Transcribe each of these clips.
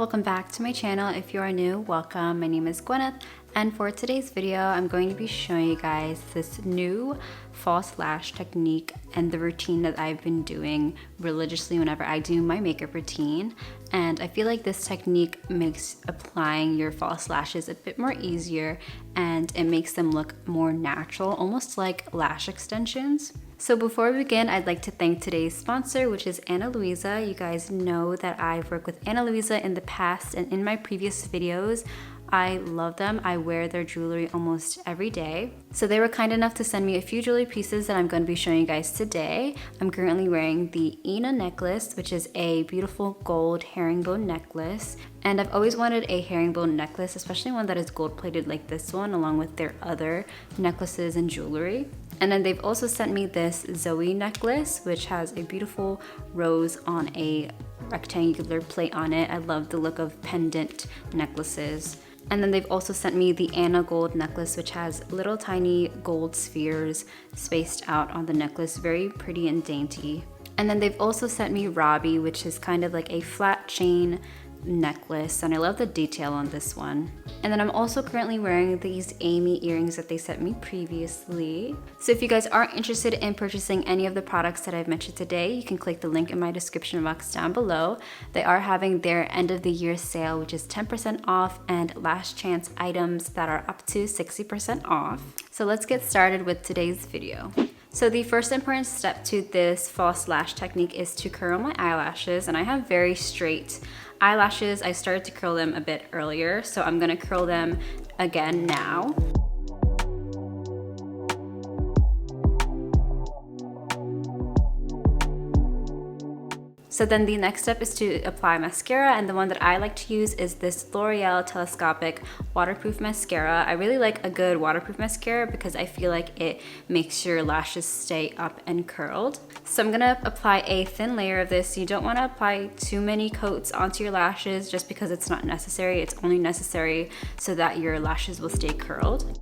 welcome back to my channel. If you are new, welcome. My name is Gwyneth, and for today's video I'm going to be showing you guys this new false lash technique and the routine that I've been doing religiously whenever I do my makeup routine. And I feel like this technique makes applying your false lashes a bit more easier, and it makes them look more natural, almost like lash extensions. So before we begin, I'd like to thank today's sponsor, which is Ana Luisa. You guys know that I've worked with Ana Luisa in the past, and in my previous videos, I love them. I wear their jewelry almost every day. So they were kind enough to send me a few jewelry pieces that I'm going to be showing you guys today. I'm currently wearing the Ana necklace, which is a beautiful gold herringbone necklace. And I've always wanted a herringbone necklace, especially one that is gold plated like this one, along with their other necklaces and jewelry. And then they've also sent me this Zoe necklace, which has a beautiful rose on a rectangular plate on it. I love the look of pendant necklaces. And then they've also sent me the Ana gold necklace, which has little tiny gold spheres spaced out on the necklace, very pretty and dainty. And then they've also sent me Robby, which is kind of like a flat chain necklace, and I love the detail on this one. And then I'm also currently wearing these Amy earrings that they sent me previously. So if you guys are interested in purchasing any of the products that I've mentioned today, you can click the link in my description box down below. They are having their end of the year sale, which is 10% off, and last chance items that are up to 60% off. So let's get started with today's video. So the first important step to this false lash technique is to curl my eyelashes, and I have very straight eyelashes. I started to curl them a bit earlier, so I'm gonna curl them again now. So then the next step is to apply mascara, and the one that I like to use is this L'Oreal Telescopic waterproof mascara. I really like a good waterproof mascara because I feel like it makes your lashes stay up and curled. So I'm gonna apply a thin layer of this. You don't wanna apply too many coats onto your lashes just because it's not necessary. It's only necessary so that your lashes will stay curled.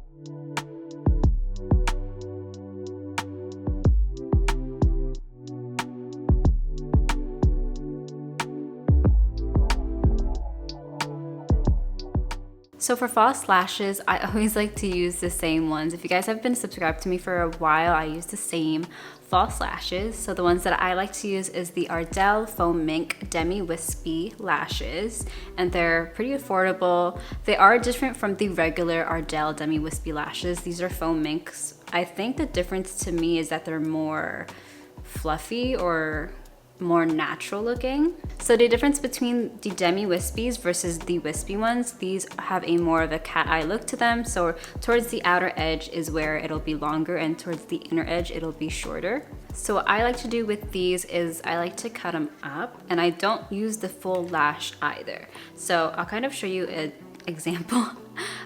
So for false lashes, I always like to use the same ones. If you guys have been subscribed to me for a while, I use the same false lashes. So the ones that I like to use is the Ardell Faux Mink Demi Wispy lashes, and they're pretty affordable. They are different from the regular Ardell Demi Wispy lashes. These are faux minks. I think the difference to me is that they're more fluffy or more natural looking. So the difference between the Demi Wispies versus the wispy ones, these have a more of a cat eye look to them. So towards the outer edge is where it'll be longer, and towards the inner edge it'll be shorter. So what I like to do with these is I like to cut them up, and I don't use the full lash either. So I'll kind of show you an example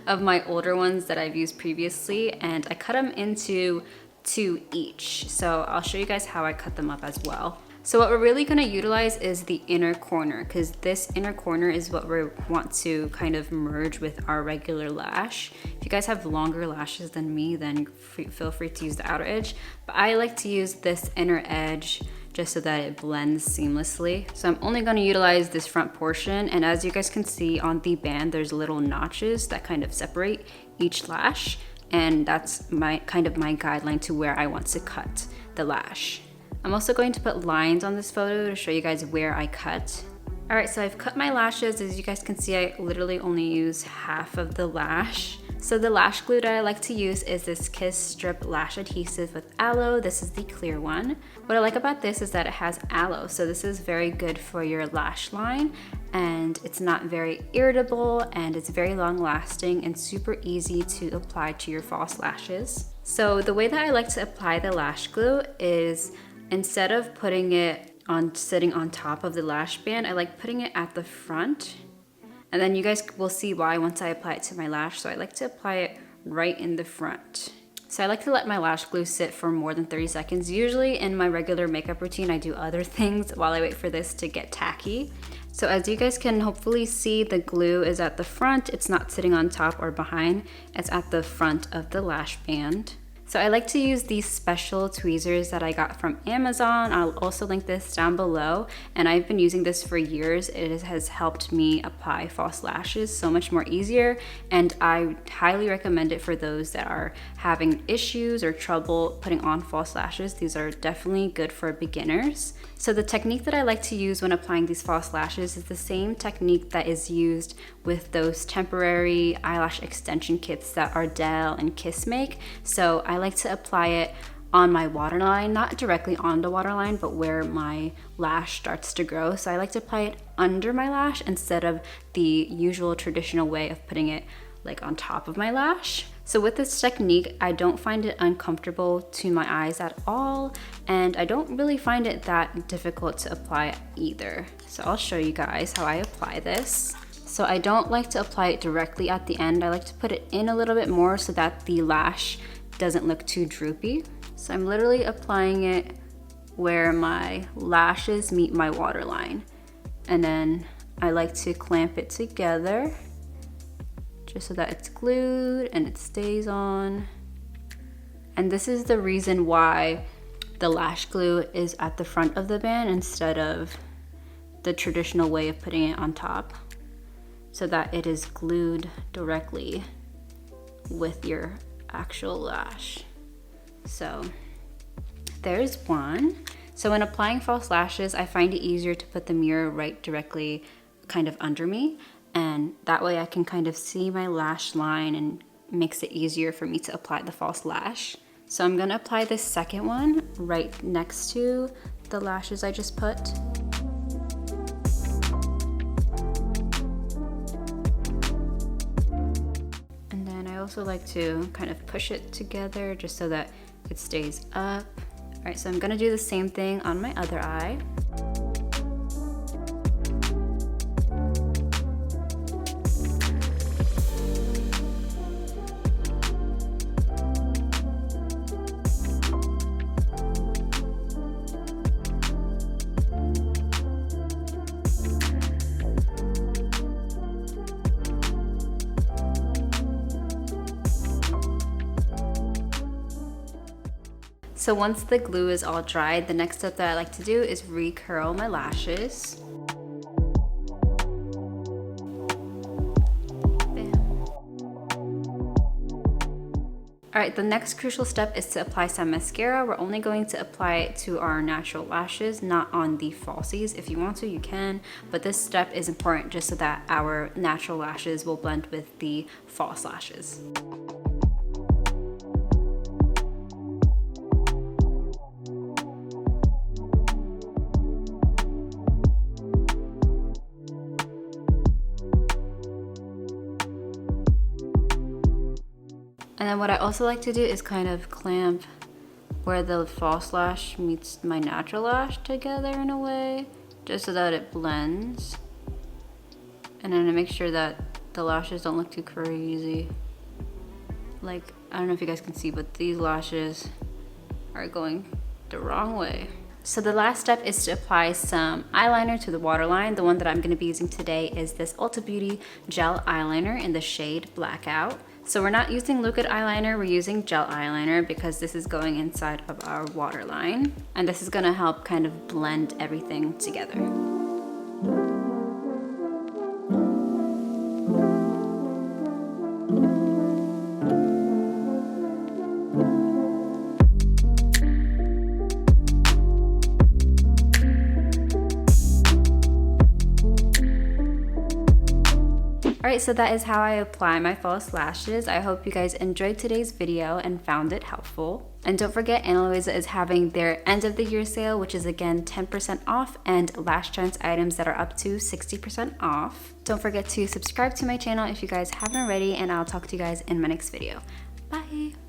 of my older ones that I've used previously, and I cut them into 2 each. So I'll show you guys how I cut them up as well. So what we're really gonna utilize is the inner corner, because this inner corner is what we want to kind of merge with our regular lash. If you guys have longer lashes than me, then feel free to use the outer edge. But I like to use this inner edge just so that it blends seamlessly. So I'm only gonna utilize this front portion, and as you guys can see on the band, there's little notches that kind of separate each lash, and that's my guideline to where I want to cut the lash. I'm also going to put lines on this photo to show you guys where I cut. All right, so I've cut my lashes. As you guys can see, I literally only use half of the lash. So the lash glue that I like to use is this Kiss Strip Lash Adhesive with aloe. This is the clear one. What I like about this is that it has aloe, so this is very good for your lash line, and it's not very irritable, and it's very long lasting and super easy to apply to your false lashes. So the way that I like to apply the lash glue is, instead of putting it on sitting on top of the lash band, I like putting it at the front, and then you guys will see why once I apply it to my lash. So I like to apply it right in the front. So I like to let my lash glue sit for more than 30 seconds. Usually in my regular makeup routine, I do other things while I wait for this to get tacky. So as you guys can hopefully see, the glue is at the front. It's not sitting on top or behind. It's at the front of the lash band. So I like to use these special tweezers that I got from Amazon. I'll also link this down below, and I've been using this for years. It has helped me apply false lashes so much more easier, and I highly recommend it for those that are having issues or trouble putting on false lashes. These are definitely good for beginners. So the technique that I like to use when applying these false lashes is the same technique that is used with those temporary eyelash extension kits that Ardell and Kiss make. So I like to apply it on my waterline, not directly on the waterline, but where my lash starts to grow. So I like to apply it under my lash instead of the usual traditional way of putting it like on top of my lash. So with this technique, I don't find it uncomfortable to my eyes at all, and I don't really find it that difficult to apply either. So I'll show you guys how I apply this. So I don't like to apply it directly at the end. I like to put it in a little bit more so that the lash doesn't look too droopy. So I'm literally applying it where my lashes meet my waterline. And then I like to clamp it together just so that it's glued and it stays on. And this is the reason why the lash glue is at the front of the band instead of the traditional way of putting it on top, so that it is glued directly with your actual lash. So there's one. So when applying false lashes, I find it easier to put the mirror right directly kind of under me, and that way I can kind of see my lash line and makes it easier for me to apply the false lash. So I'm gonna apply this second one right next to the lashes I just put. And then I also like to kind of push it together just so that it stays up. All right, so I'm gonna do the same thing on my other eye. So once the glue is all dried, the next step that I like to do is recurl my lashes. All right, the next crucial step is to apply some mascara. We're only going to apply it to our natural lashes, not on the falsies. If you want to, you can, but this step is important just so that our natural lashes will blend with the false lashes. And then what I also like to do is kind of clamp where the false lash meets my natural lash together in a way, just so that it blends. And then to make sure that the lashes don't look too crazy. Like, I don't know if you guys can see, but these lashes are going the wrong way. So the last step is to apply some eyeliner to the waterline. The one that I'm gonna be using today is this Ulta Beauty gel eyeliner in the shade Blackout. So we're not using liquid eyeliner, we're using gel eyeliner because this is going inside of our waterline. And this is gonna help kind of blend everything together. Alright, so that is how I apply my false lashes. I hope you guys enjoyed today's video and found it helpful. And don't forget, Ana Luisa is having their end of the year sale, which is again 10% off, and Lash Trends items that are up to 60% off. Don't forget to subscribe to my channel if you guys haven't already, and I'll talk to you guys in my next video. Bye!